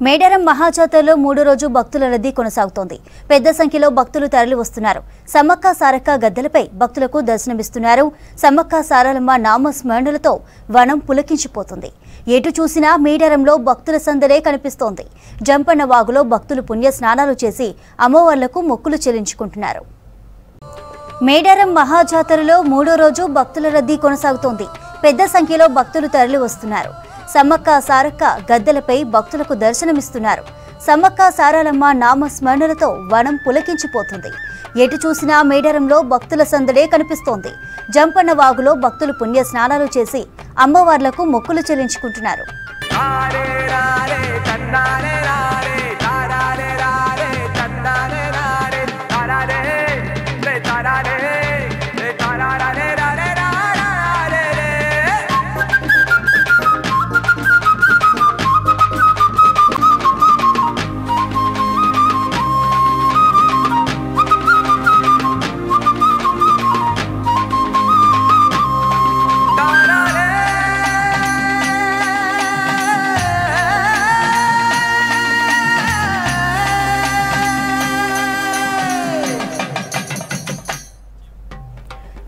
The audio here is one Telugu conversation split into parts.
మేడారం మహాజాతరలో మూడో రోజు భక్తుల రద్దీ కొనసాగుతోంది. పెద్ద సంఖ్యలో భక్తులు తరలి వస్తున్నారు. సమ్మక్క సారక్క గద్దెలపై భక్తులకు దర్శనమిస్తున్నారు. సమ్మక్క సారలమ్మ నామస్మరణలతో వనం పులకించిపోతుంది. ఎటు చూసినా మేడారంలో భక్తుల సందడే కనిపిస్తోంది. జంపన్న వాగులో భక్తులు పుణ్య స్నానాలు చేసి అమ్మవార్లకు మొక్కులు చెల్లించుకుంటున్నారు. మేడారం మహాజాతరలో మూడో రోజు భక్తుల రద్దీ కొనసాగుతోంది. పెద్ద సంఖ్యలో భక్తులు తరలి వస్తున్నారు. సమ్మక్క సారక్క గద్దెలపై భక్తులకు దర్శనమిస్తున్నారు. సమ్మక్క సారలమ్మ నామస్మరణలతో వనం పులకించిపోతుంది. ఎటు చూసినా మేడారంలో భక్తుల సందడే కనిపిస్తోంది. జంపన్న వాగులో భక్తులు పుణ్య స్నానాలు చేసి అమ్మవార్లకు మొక్కులు చెల్లించుకుంటున్నారు.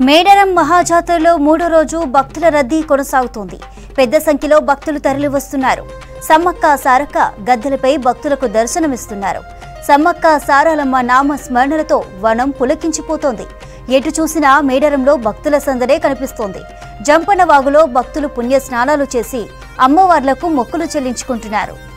మేడారం మహాజాతరలో మూడో రోజు భక్తుల రద్దీ కొనసాగుతోంది. పెద్ద సంఖ్యలో భక్తులు తరలి వస్తున్నారు. సమ్మక్క సారక్క గద్దెలపై భక్తులకు దర్శనమిస్తున్నారు. సమ్మక్క సారలమ్మ నామ స్మరణలతో వనం పులకించిపోతోంది. ఎటు చూసినా మేడారంలో భక్తుల సందడే కనిపిస్తోంది. జంపన్న వాగులో భక్తులు పుణ్య స్నానాలు చేసి అమ్మవార్లకు మొక్కులు చెల్లించుకుంటున్నారు.